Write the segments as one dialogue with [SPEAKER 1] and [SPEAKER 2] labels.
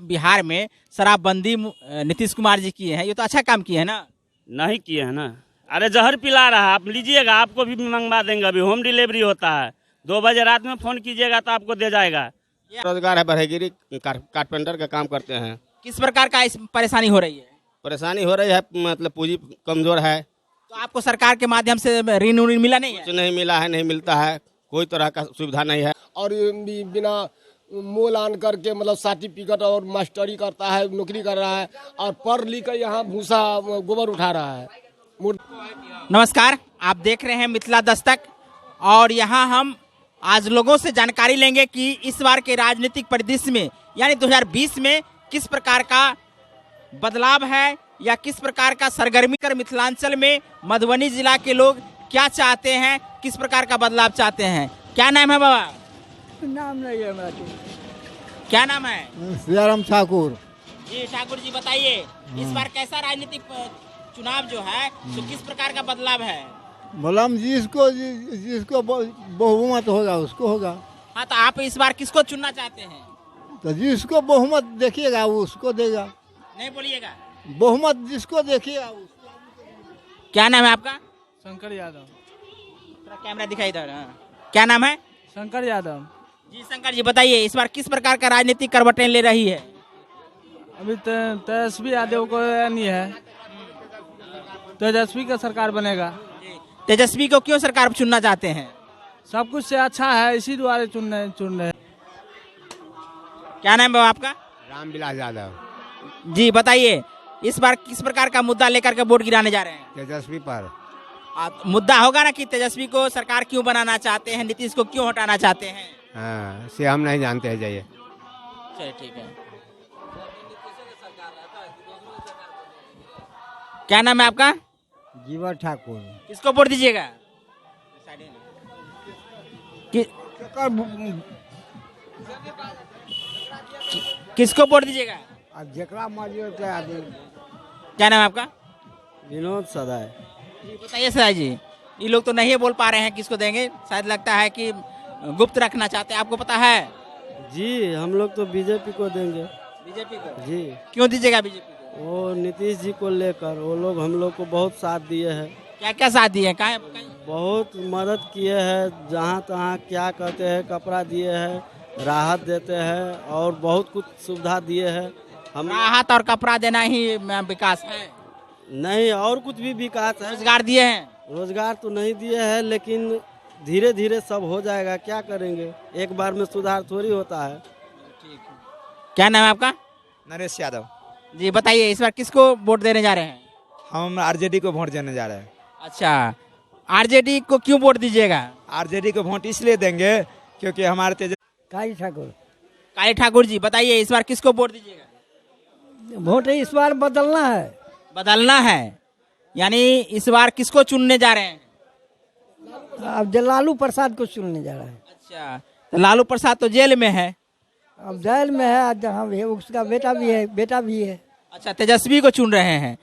[SPEAKER 1] बिहार में शराबबंदी नीतीश कुमार जी किए हैं, ये तो अच्छा काम किए हैं ना?
[SPEAKER 2] नहीं किए हैं ना। अरे जहर पिला रहा है, आप लीजिएगा, आपको भी मंगवा देंगे। अभी होम डिलीवरी होता है, 2 बजे रात में फ़ोन कीजिएगा तो आपको दे जाएगा।
[SPEAKER 3] रोजगार है, बढ़ेगिरी कारपेंटर का काम करते हैं।
[SPEAKER 1] किस प्रकार का इस परेशानी हो रही है?
[SPEAKER 3] परेशानी हो रही है, मतलब पूंजी कमजोर है।
[SPEAKER 1] तो आपको सरकार के माध्यम से ऋण उण मिला नहीं है?
[SPEAKER 3] कुछ नहीं मिला है, नहीं मिलता है, कोई तरह का सुविधा नहीं है।
[SPEAKER 4] और बिना मोल आन करके मतलब सर्टिफिकेट और मास्टरी करता है, नौकरी कर रहा है और पढ़ लिख कर यहाँ भूसा गोबर उठा रहा है।
[SPEAKER 1] नमस्कार, आप देख रहे हैं मिथिला दस्तक और यहाँ हम आज लोगों से जानकारी लेंगे कि इस बार के राजनीतिक परिदृश्य में यानी 2020 में किस प्रकार का बदलाव है या किस प्रकार का सरगर्मी कर मिथिलांचल में मधुबनी जिला के लोग क्या चाहते हैं, किस प्रकार का बदलाव चाहते हैं। क्या नाम है बाबा?
[SPEAKER 5] नाम नहीं है मेरा।
[SPEAKER 1] क्या नाम है?
[SPEAKER 5] सियाराम ठाकुर।
[SPEAKER 1] जी ठाकुर जी, बताइए इस बार कैसा राजनीतिक चुनाव जो है तो किस प्रकार का बदलाव है?
[SPEAKER 5] बोलम जिसको बहुमत होगा उसको होगा।
[SPEAKER 1] हाँ, तो आप इस बार किसको चुनना चाहते हैं?
[SPEAKER 5] तो जिसको बहुमत देखिएगा वो उसको देगा।
[SPEAKER 1] नहीं बोलिएगा।
[SPEAKER 5] बहुमत जिसको देखिएगा उसको।
[SPEAKER 1] क्या नाम है आपका?
[SPEAKER 6] शंकर यादव।
[SPEAKER 1] थोड़ा कैमरा दिखाई दे रहा है। क्या नाम है?
[SPEAKER 6] शंकर यादव।
[SPEAKER 1] जी शंकर जी, बताइए इस बार किस प्रकार का राजनीतिक करवटें ले रही है?
[SPEAKER 6] अभी तेजस्वी यादव को नहीं है, तेजस्वी का सरकार बनेगा।
[SPEAKER 1] तेजस्वी को क्यों सरकार चुनना चाहते हैं?
[SPEAKER 6] सब कुछ से अच्छा है, इसी द्वारा चुन रहे।
[SPEAKER 1] क्या नाम है आपका?
[SPEAKER 5] रामविलास यादव।
[SPEAKER 1] जी बताइए इस बार किस प्रकार का मुद्दा लेकर के वोट गिराने जा रहे हैं?
[SPEAKER 5] तेजस्वी पर।
[SPEAKER 1] मुद्दा होगा ना कि तेजस्वी को सरकार क्यों बनाना चाहते हैं, नीतीश को क्यों हटाना चाहते हैं?
[SPEAKER 5] हाँ, से हम नहीं जानते हैं। जाइए।
[SPEAKER 1] चलिए ठीक है। क्या नाम है आपका?
[SPEAKER 5] जीवा ठाकुर।
[SPEAKER 1] किसको वोट दीजिएगा? किसको वोट दीजिएगा?
[SPEAKER 5] जेकरा मर्जी होता है।
[SPEAKER 1] क्या नाम है आपका?
[SPEAKER 6] विनोद सदाय।
[SPEAKER 1] जी बताइए सदाई जी, ये लोग तो नहीं बोल पा रहे हैं किसको देंगे, शायद लगता है कि गुप्त रखना चाहते हैं। आपको पता है?
[SPEAKER 6] जी हम लोग तो बीजेपी को देंगे।
[SPEAKER 1] बीजेपी को?
[SPEAKER 6] जी।
[SPEAKER 1] क्यों दीजिएगा बीजेपी को?
[SPEAKER 6] वो नीतीश जी को लेकर वो लोग हम लोग को बहुत साथ दिए हैं।
[SPEAKER 1] क्या क्या साथ दिए हैं? कहाँ?
[SPEAKER 6] बहुत मदद किए हैं, जहाँ तहाँ क्या कहते हैं, कपड़ा दिए हैं, राहत देते हैं और बहुत कुछ सुविधा दिए हैं। हम
[SPEAKER 1] राहत और कपड़ा देना ही विकास है?
[SPEAKER 6] नहीं, और कुछ भी विकास है।
[SPEAKER 1] रोजगार दिए हैं?
[SPEAKER 6] रोजगार तो नहीं दिए हैं, लेकिन धीरे धीरे सब हो जाएगा। क्या करेंगे, एक बार में सुधार थोड़ी होता है।
[SPEAKER 1] क्या नाम है आपका?
[SPEAKER 7] नरेश यादव।
[SPEAKER 1] जी बताइए इस बार किसको वोट देने जा रहे हैं?
[SPEAKER 7] हम आरजेडी को वोट देने जा रहे हैं।
[SPEAKER 1] अच्छा, आरजेडी को क्यों वोट दीजिएगा?
[SPEAKER 7] आरजेडी को वोट इसलिए देंगे क्योंकि हमारे
[SPEAKER 5] काली ठाकुर।
[SPEAKER 1] काली ठाकुर जी, बताइए इस बार किसको वोट दीजिएगा?
[SPEAKER 5] वोट इस बार बदलना है।
[SPEAKER 1] बदलना है यानी इस बार किसको चुनने जा रहे हैं?
[SPEAKER 5] अब लालू प्रसाद को चुनने जा रहा है।
[SPEAKER 1] अच्छा, तो लालू प्रसाद तो जेल में है।
[SPEAKER 5] अब जेल में है, जहाँ भी है उसका बेटा भी है।
[SPEAKER 1] अच्छा, तेजस्वी को चुन रहे हैं।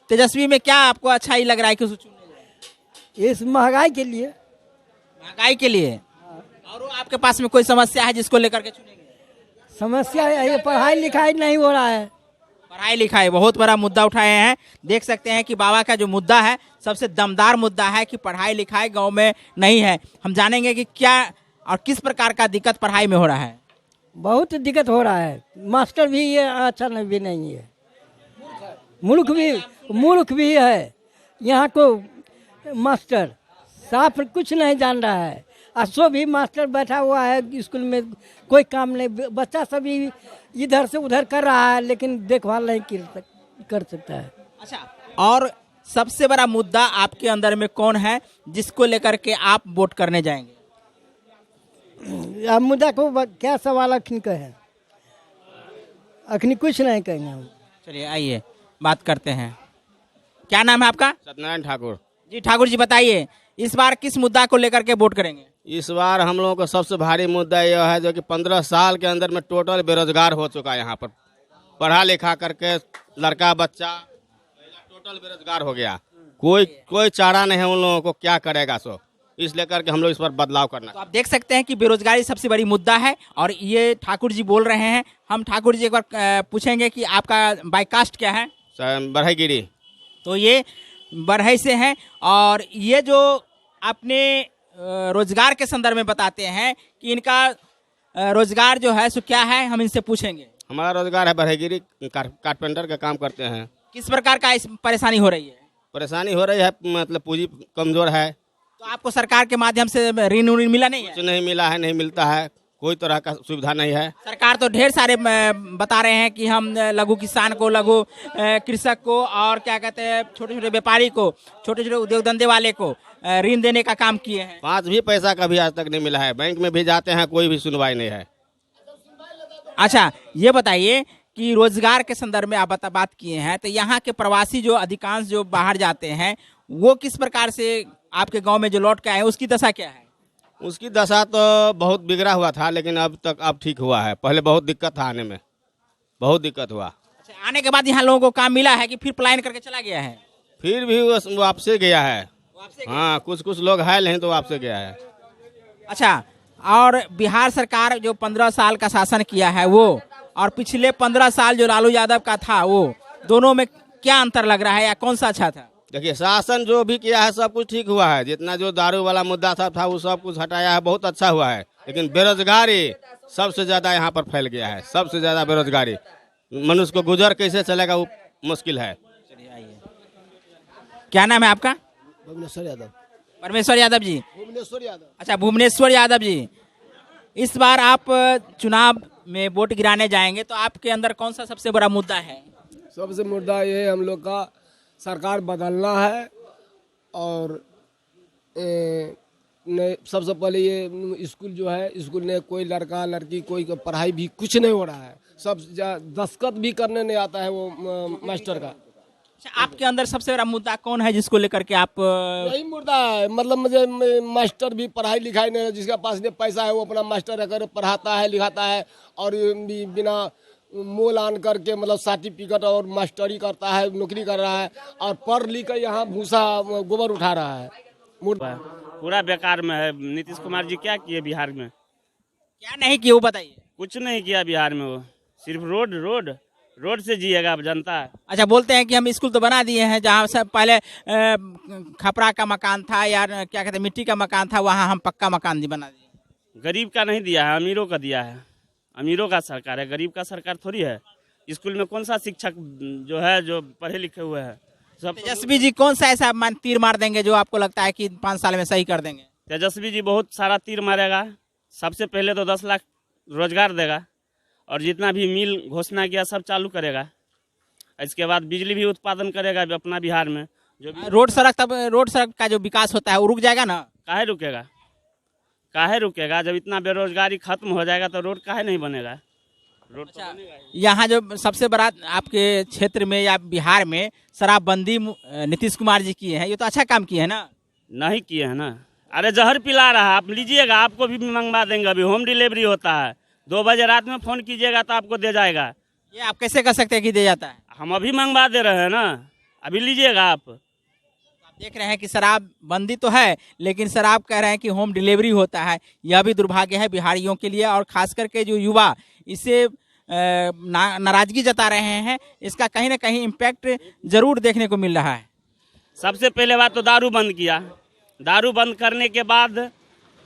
[SPEAKER 1] तेजस्वी में क्या आपको अच्छा ही लग रहा है कि उसको चुनने जा रहे हैं?
[SPEAKER 5] इस महंगाई के लिए।
[SPEAKER 1] महंगाई के लिए? और आपके पास में कोई समस्या है जिसको लेकर के चुनेंगे?
[SPEAKER 5] समस्या है, पढ़ाई लिखाई नहीं हो रहा है।
[SPEAKER 1] पढ़ाई लिखाई बहुत बड़ा मुद्दा उठाए हैं। देख सकते हैं कि बाबा का जो मुद्दा है सबसे दमदार मुद्दा है कि पढ़ाई लिखाई गांव में नहीं है। हम जानेंगे कि क्या और किस प्रकार का दिक्कत पढ़ाई में हो रहा है।
[SPEAKER 5] बहुत दिक्कत हो रहा है, मास्टर भी ये अच्छा भी नहीं है, मूर्ख भी है। यहाँ को मास्टर साफ कुछ नहीं जान रहा है, और सो भी मास्टर बैठा हुआ है स्कूल में, कोई काम नहीं। बच्चा सभी इधर से उधर कर रहा है लेकिन देखभाल नहीं कर सकता है।
[SPEAKER 1] अच्छा, और सबसे बड़ा मुद्दा आपके अंदर में कौन है जिसको लेकर के आप वोट करने जाएंगे?
[SPEAKER 5] अब मुद्दा को क्या सवाल अखनी का है, अखनी कुछ नहीं कहेंगे हम।
[SPEAKER 1] चलिए आइए बात करते हैं। क्या नाम है आपका?
[SPEAKER 3] सत्यनारायण ठाकुर।
[SPEAKER 1] जी ठाकुर जी, बताइए इस बार किस मुद्दा को लेकर के वोट करेंगे?
[SPEAKER 3] इस बार हम लोगों का सबसे भारी मुद्दा यह है जो कि 15 साल के अंदर में टोटल बेरोजगार हो चुका है। यहाँ पर पढ़ा लिखा करके लड़का बच्चा टोटल बेरोजगार हो गया। कोई चारा नहीं है उन लोगों को, क्या करेगा सो। इस लेकर के हम लोग इस पर बदलाव करना।
[SPEAKER 1] तो आप देख सकते हैं कि बेरोजगारी सबसे बड़ी मुद्दा है और ये ठाकुर जी बोल रहे हैं। हम ठाकुर जी एक बार पूछेंगे कि आपका बाय कास्ट क्या है?
[SPEAKER 3] बढ़ईगिरी।
[SPEAKER 1] तो ये बढ़ई से हैं और ये जो अपने रोजगार के संदर्भ में बताते हैं कि इनका रोजगार जो है सो क्या है, हम इनसे पूछेंगे।
[SPEAKER 3] हमारा रोजगार है बढ़ईगिरी, कारपेंटर का काम करते हैं।
[SPEAKER 1] किस प्रकार का इस परेशानी हो रही है?
[SPEAKER 3] परेशानी हो रही है, मतलब पूंजी कमजोर है।
[SPEAKER 1] तो आपको सरकार के माध्यम से ऋण उण मिला नहीं है?
[SPEAKER 3] कुछ नहीं मिला है, नहीं मिलता है, कोई तरह का सुविधा नहीं है।
[SPEAKER 1] सरकार तो ढेर सारे बता रहे हैं कि हम लघु किसान को, लघु कृषक को और क्या कहते हैं छोटे छोटे व्यापारी को, छोटे छोटे उद्योग धंधे वाले को ऋण देने का काम किए हैं।
[SPEAKER 3] 5 भी पैसा का भी आज तक नहीं मिला है। बैंक में भी जाते हैं, कोई भी सुनवाई नहीं है।
[SPEAKER 1] अच्छा, ये बताइए कि रोजगार के संदर्भ में आप बात किए हैं, तो यहाँ के प्रवासी जो अधिकांश जो बाहर जाते हैं वो किस प्रकार से आपके गांव में जो लौट के आए उसकी दशा क्या है?
[SPEAKER 3] उसकी दशा तो बहुत बिगड़ा हुआ था, लेकिन अब ठीक हुआ है। पहले बहुत दिक्कत था, आने में बहुत दिक्कत हुआ।
[SPEAKER 1] अच्छा, आने के बाद यहाँ लोगों को काम मिला है कि फिर पलायन करके चला गया है?
[SPEAKER 3] फिर भी वो आपसे गया है। हाँ, कुछ लोग है नहीं तो आपसे गया है।
[SPEAKER 1] अच्छा, और बिहार सरकार जो 15 साल का शासन किया है वो और पिछले 15 साल जो लालू यादव का था, वो दोनों में क्या अंतर लग रहा है या कौन सा अच्छा था?
[SPEAKER 3] देखिए, शासन जो भी किया है सब कुछ ठीक हुआ है। जितना जो दारू वाला मुद्दा सब था वो सब कुछ हटाया है, बहुत अच्छा हुआ है। लेकिन बेरोजगारी सबसे ज्यादा यहाँ पर फैल गया है, सबसे ज्यादा बेरोजगारी। मनुष्य को गुजर कैसे चलेगा वो मुश्किल है।
[SPEAKER 1] क्या नाम है आपका?
[SPEAKER 4] भुवनेश्वर यादव।
[SPEAKER 1] परमेश्वर यादव जी।
[SPEAKER 4] भुवनेश्वर यादव।
[SPEAKER 1] अच्छा, भुवनेश्वर यादव जी, इस बार आप चुनाव में वोट गिराने जाएंगे तो आपके अंदर कौन सा सबसे बड़ा मुद्दा है?
[SPEAKER 4] सबसे मुद्दा ये है हम लोग का सरकार बदलना है और सबसे पहले ये स्कूल जो है, स्कूल में कोई लड़का लड़की कोई पढ़ाई भी कुछ नहीं हो रहा है। सब दस्तखत भी करने नहीं आता है वो मास्टर का।
[SPEAKER 1] अच्छा, आपके अंदर सबसे बड़ा मुद्दा कौन है जिसको लेकर के आप?
[SPEAKER 4] यही मुद्दा है, मतलब मुझे मास्टर भी पढ़ाई लिखाई नहीं, जिसके पास पैसा है वो अपना मास्टर रखकर पढ़ाता है, लिखाता है और बिना मोल आन करके मतलब सर्टिफिकेट और मास्टरी करता है, नौकरी कर रहा है और पढ़ लिख कर यहाँ भूसा गोबर उठा रहा है।
[SPEAKER 2] पूरा बेकार में है। नीतीश कुमार जी क्या किए बिहार में?
[SPEAKER 1] क्या नहीं किया वो बताइए।
[SPEAKER 2] कुछ नहीं किया बिहार में, वो सिर्फ रोड से जिएगा जनता।
[SPEAKER 1] अच्छा, बोलते हैं कि हम स्कूल तो बना दिए हैं, जहाँ से पहले खपरा का मकान था या क्या कहते हैं मिट्टी का मकान था, वहाँ हम पक्का मकान बना दिए।
[SPEAKER 2] गरीब का नहीं दिया है, अमीरों का दिया है। अमीरों का सरकार है, गरीब का सरकार थोड़ी है। स्कूल में कौन सा शिक्षक जो है जो पढ़े लिखे हुए हैं? सब
[SPEAKER 1] तेजस्वी जी कौन सा ऐसा तीर मार देंगे जो आपको लगता है कि 5 साल में सही कर देंगे?
[SPEAKER 2] तेजस्वी जी बहुत सारा तीर मारेगा। सबसे पहले तो 10 लाख रोजगार देगा और जितना भी मिल घोषणा किया सब चालू करेगा। इसके बाद बिजली भी उत्पादन करेगा अपना बिहार में। जो
[SPEAKER 1] रोड सड़क का जो विकास होता है वो रुक जाएगा ना?
[SPEAKER 2] काहे रुकेगा? जब इतना बेरोजगारी खत्म हो जाएगा तो रोड काहे नहीं बनेगा? रोड तो
[SPEAKER 1] अच्छा,
[SPEAKER 2] बनेगा।
[SPEAKER 1] यहाँ जो सबसे बड़ा आपके क्षेत्र में या बिहार में शराबबंदी नीतीश कुमार जी किए हैं, ये तो अच्छा काम किए हैं ना?
[SPEAKER 2] नहीं किए हैं ना। अरे जहर पिला रहा है, आप लीजिएगा, आपको भी मंगवा देंगे। अभी होम डिलीवरी होता है, 2 बजे रात में फोन कीजिएगा तो आपको दे जाएगा।
[SPEAKER 1] ये आप कैसे कर सकते हैं कि दे जाता है?
[SPEAKER 2] हम अभी मंगवा दे रहे हैं ना, अभी लीजिएगा आप
[SPEAKER 1] देख रहे हैं कि शराब बंदी तो है, लेकिन शराब कह रहे हैं कि होम डिलीवरी होता है। यह भी दुर्भाग्य है बिहारियों के लिए और खास करके जो युवा इससे नाराजगी जता रहे हैं। इसका कहीं ना कहीं इम्पैक्ट जरूर देखने को मिल रहा है।
[SPEAKER 2] सबसे पहले बात तो दारू बंद किया। दारू बंद करने के बाद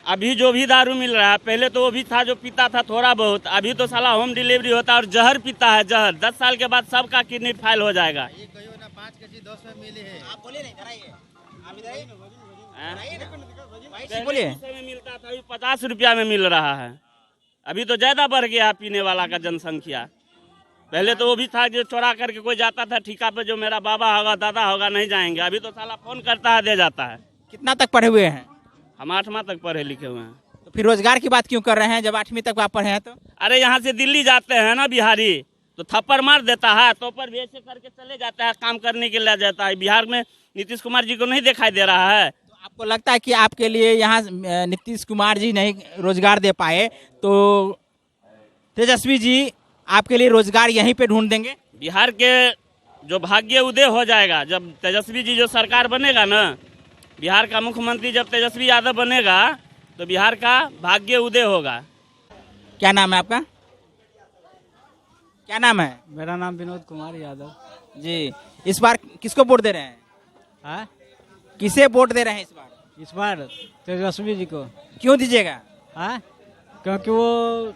[SPEAKER 2] अभी जो भी दारू मिल रहा है, पहले तो वो भी था जो पीता था थोड़ा बहुत, अभी तो साला होम डिलीवरी होता है और जहर पीता है। जहर 10 साल के बाद सबका किडनी फाइल हो जाएगा।
[SPEAKER 1] बोलिए।
[SPEAKER 2] में मिलता था, अभी 50 रुपया में मिल रहा है। अभी तो ज्यादा बढ़ गया पीने वाला का जनसंख्या। पहले तो वो भी था जो चोरा करके कोई जाता था ठिका पे, जो मेरा बाबा होगा दादा होगा नहीं जाएंगे। अभी तो साला फोन करता है दे जाता है।
[SPEAKER 1] कितना तक पढ़े हुए हैं?
[SPEAKER 2] हम 8वां तक पढ़े लिखे हुए हैं।
[SPEAKER 1] तो फिर रोजगार की बात क्यों कर रहे हैं जब 8वीं तक आप पढ़े हैं? तो
[SPEAKER 2] अरे यहाँ से दिल्ली जाते हैं ना बिहारी, तो थप्पड़ मार देता है, तो पर भी ऐसे करके चले जाता है, काम करने के लिए जाता है। बिहार में नीतीश कुमार जी को नहीं दिखाई दे रहा है।
[SPEAKER 1] तो आपको लगता है कि आपके लिए यहाँ नीतीश कुमार जी नहीं रोजगार दे पाए तो तेजस्वी जी आपके लिए रोजगार यहीं पे ढूंढ देंगे?
[SPEAKER 2] बिहार के जो भाग्य उदय हो जाएगा, जब तेजस्वी जी जो सरकार बनेगा ना, बिहार का मुख्यमंत्री जब तेजस्वी यादव बनेगा तो बिहार का भाग्य उदय होगा।
[SPEAKER 1] क्या नाम है आपका? क्या नाम है?
[SPEAKER 5] मेरा नाम विनोद कुमार यादव
[SPEAKER 1] जी, इस बार किसको वोट दे रहे हैं?
[SPEAKER 5] है।
[SPEAKER 1] किसे वोट दे रहे हैं इस बार?
[SPEAKER 5] इस बार तेजस्वी जी को।
[SPEAKER 1] क्यों दीजिएगा?
[SPEAKER 5] है, क्योंकि वो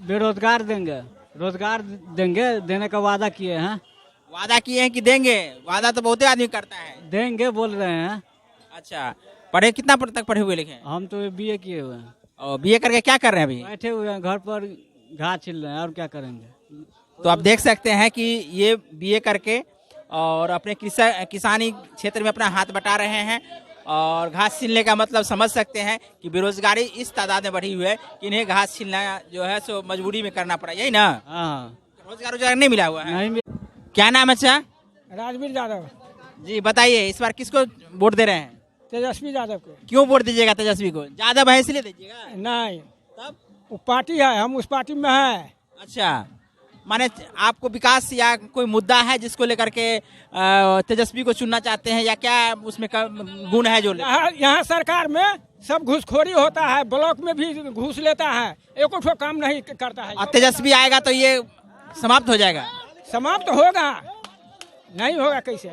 [SPEAKER 5] बेरोजगार देंगे, रोजगार देंगे, देने का वादा किए हैं।
[SPEAKER 1] वादा किए हैं कि देंगे? वादा तो बहुते आदमी करता है।
[SPEAKER 5] देंगे बोल रहे हैं।
[SPEAKER 1] अच्छा, पढ़े कितना तक पढ़े हुए लिखे हैं?
[SPEAKER 5] हम तो बीए किए हुए हैं।
[SPEAKER 1] और बीए करके क्या कर रहे हैं अभी?
[SPEAKER 5] बैठे हुए हैं घर पर, घास छिल रहे हैं, और क्या करेंगे।
[SPEAKER 1] तो आप देख सकते हैं कि ये बीए करके और अपने किसानी क्षेत्र में अपना हाथ बटा रहे हैं और घास छीलने का मतलब समझ सकते हैं कि बेरोजगारी इस तादाद में बढ़ी हुई है कि इन्हें घास छीलना जो है सो मजबूरी में करना पड़ा, यही ना?
[SPEAKER 5] हाँ,
[SPEAKER 1] रोजगार नहीं मिला हुआ है।
[SPEAKER 5] नहीं।
[SPEAKER 1] क्या नाम है? अच्छा
[SPEAKER 5] राजवीर यादव।
[SPEAKER 1] जी, बताइए इस बार किसको वोट दे रहे हैं?
[SPEAKER 5] तेजस्वी यादव को।
[SPEAKER 1] क्यों वोट दीजिएगा तेजस्वी को? यादव है इसलिए दीजिएगा?
[SPEAKER 5] नहीं,
[SPEAKER 1] तब
[SPEAKER 5] वो पार्टी है, हम उस पार्टी में है।
[SPEAKER 1] अच्छा, माने आपको विकास या कोई मुद्दा है जिसको लेकर के तेजस्वी को चुनना चाहते हैं, या क्या उसमें गुण है जो?
[SPEAKER 5] यहाँ सरकार में सब घूसखोरी होता है, ब्लॉक में भी घूस लेता है, एको ठो काम नहीं करता है।
[SPEAKER 1] और तेजस्वी आएगा तो ये समाप्त हो जाएगा?
[SPEAKER 5] समाप्त होगा, नहीं होगा कैसे?